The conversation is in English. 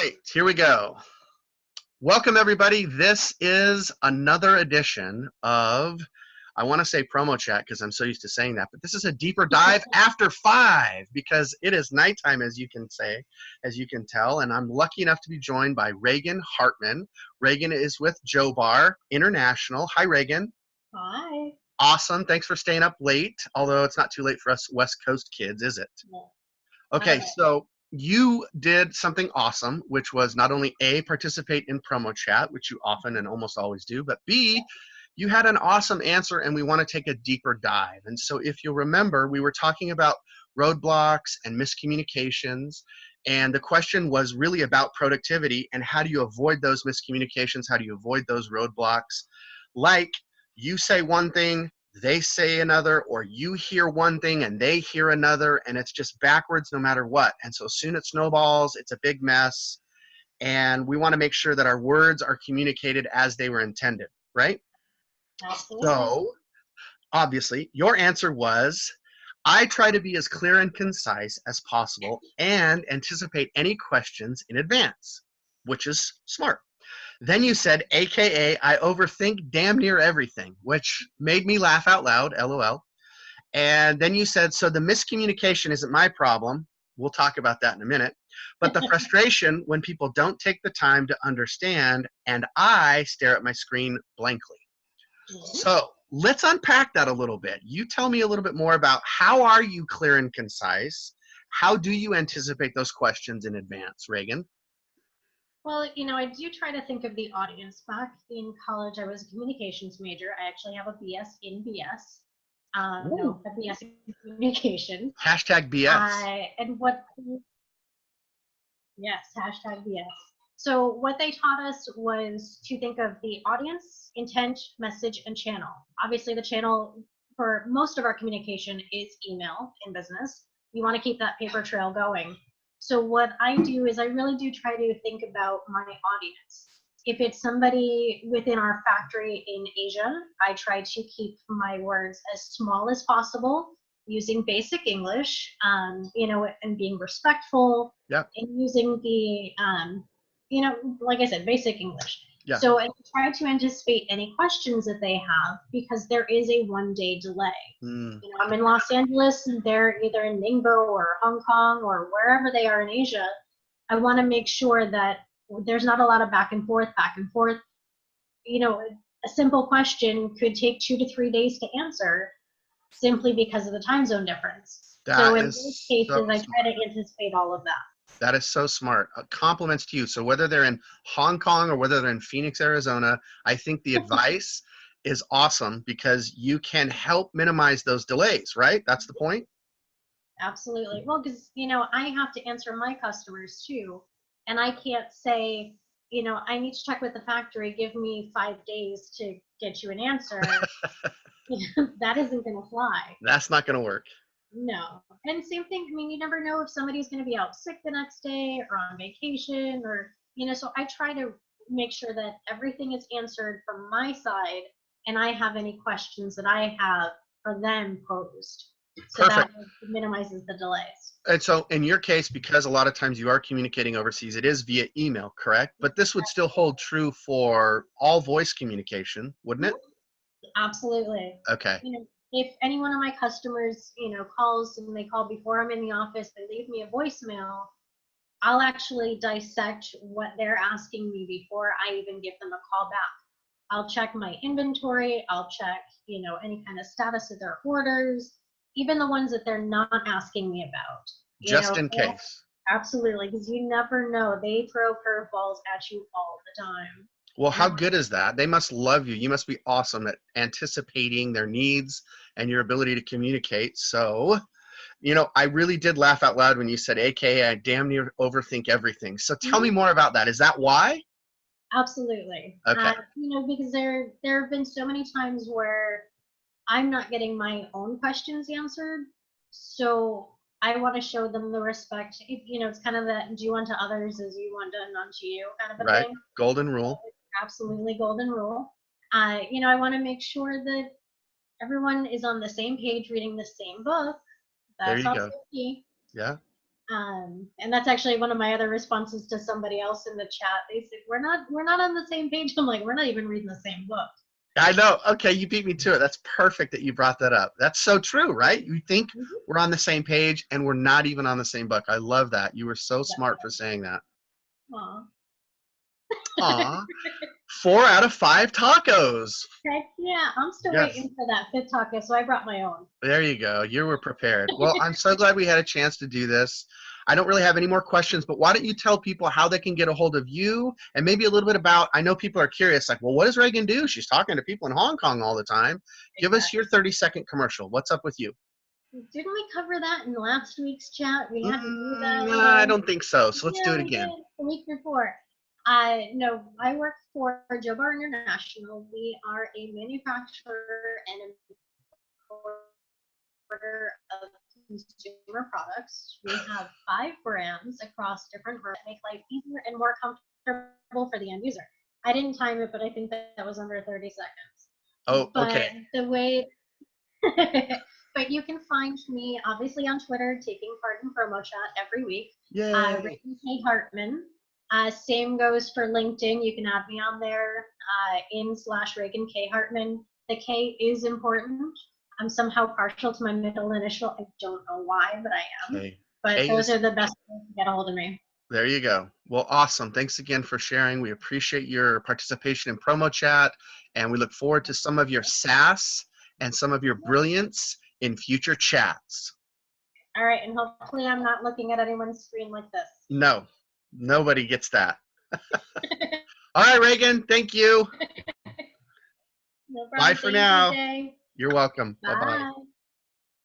right, here we go. Welcome, everybody. This is another edition of, I want to say Promochat because I'm so used to saying that, but this is a deeper dive after 5 because it is nighttime, as you can tell, and I'm lucky enough to be joined by Reagan Hartman. Reagan is with Joe Bar International. Hi, Reagan. Hi. Awesome. Thanks for staying up late, although it's not too late for us West Coast kids, is it? No. Okay, so you did something awesome, which was not only A, participate in Promochat, which you often and almost always do, but B, you had an awesome answer and we want to take a deeper dive. And so if you'll remember, we were talking about roadblocks and miscommunications, and the question was really about productivity and how do you avoid those miscommunications, how do you avoid those roadblocks? Like you say one thing, they say another, or you hear one thing and they hear another, and it's just backwards no matter what. And so soon it snowballs, it's a big mess, and we want to make sure that our words are communicated as they were intended, right? Absolutely. So obviously your answer was, I try to be as clear and concise as possible and anticipate any questions in advance, which is smart. Then you said, AKA, I overthink damn near everything, which made me laugh out loud, LOL. And then you said, so the miscommunication isn't my problem. We'll talk about that in a minute. But the frustration when people don't take the time to understand and I stare at my screen blankly. So let's unpack that a little bit. You tell me a little bit more about how are you clear and concise? How do you anticipate those questions in advance, Reagan? Well, I do try to think of the audience. Back in college, I was a communications major. I actually have a BS in BS. No, a BS in communication. Hashtag BS. Yes, hashtag BS. So what they taught us was to think of the audience, intent, message, and channel. Obviously, the channel for most of our communication is email in business. You want to keep that paper trail going. So what I do is I really do try to think about my audience. If it's somebody within our factory in Asia, I try to keep my words as small as possible, using basic English, and being respectful, Yep. and using the, like I said, basic English. Yeah. So I try to anticipate any questions that they have because there is a 1-day delay. I'm in Los Angeles and they're either in Ningbo or Hong Kong or wherever they are in Asia. I want to make sure that there's not a lot of back and forth. A simple question could take 2 to 3 days to answer simply because of the time zone difference. So in those cases, I try to anticipate all of that. That is so smart. Compliments to you. So whether they're in Hong Kong or whether they're in Phoenix, Arizona, I think the advice is awesome because you can help minimize those delays, right? That's the point? Absolutely. Well, because, I have to answer my customers too. And I can't say, I need to check with the factory, give me 5 days to get you an answer. That isn't going to fly. That's not going to work. No. And same thing, you never know if somebody's going to be out sick the next day or on vacation or, so I try to make sure that everything is answered from my side and I have any questions that I have for them posed. So Perfect. That minimizes the delays. And so in your case, because a lot of times you are communicating overseas, it is via email, correct? But this would still hold true for all voice communication, wouldn't it? Absolutely. Okay. If any one of my customers, calls and they call before I'm in the office, they leave me a voicemail, I'll actually dissect what they're asking me before I even give them a call back. I'll check my inventory. I'll check, any kind of status of their orders, even the ones that they're not asking me about. Just in case. Absolutely, because you never know. They throw curveballs at you all the time. Well, how good is that? They must love you. You must be awesome at anticipating their needs and your ability to communicate. So, I really did laugh out loud when you said, AKA, I damn near overthink everything. So tell me more about that. Is that why? Absolutely. Okay. Because there have been so many times where I'm not getting my own questions answered. So I want to show them the respect. It's kind of that do unto others as you want done unto you kind of a thing. Golden rule. Absolutely golden rule. I want to make sure that everyone is on the same page reading the same book. That's there you also go. key. Yeah. And that's actually one of my other responses to somebody else in the chat. They said, we're not on the same page. I'm like, we're not even reading the same book. I know. Okay, you beat me to it. That's perfect that you brought that up. That's so true, right? You think we're on the same page and we're not even on the same book. I love that. You were so smart for saying that. Aw. Aw. 4 out of 5 tacos. Heck yeah. I'm still Yes. waiting for that 5th taco, so I brought my own. There you go. You were prepared. Well, I'm so glad we had a chance to do this. I don't really have any more questions, but why don't you tell people how they can get a hold of you and maybe a little bit about, I know people are curious, like, well, what does Reagan do? She's talking to people in Hong Kong all the time. Give us your 30-second commercial. What's up with you? Didn't we cover that in last week's chat? We had to do that. No, I don't think so. So let's do it we again. did the week before. No, I work for Joe Bar International. We are a manufacturer and importer of consumer products. We have 5 brands across different brands that make life easier and more comfortable for the end user. I didn't time it, but I think that was under 30 seconds. Oh, but okay. The way, but you can find me obviously on Twitter taking part in Promochat every week. Yay. Reagan Hartman. Same goes for LinkedIn. You can add me on there /Reagan K Hartman. The K is important. I'm somehow partial to my middle initial. I don't know why, but I am. Okay. But those are the best ways to get a hold of me. There you go. Well, awesome. Thanks again for sharing. We appreciate your participation in Promochat, and we look forward to some of your sass and some of your brilliance in future chats. All right, and hopefully I'm not looking at anyone's screen like this. No, nobody gets that. All right, Reagan, thank you. No problem. Bye for now. Day. You're welcome. Bye-bye. Bye.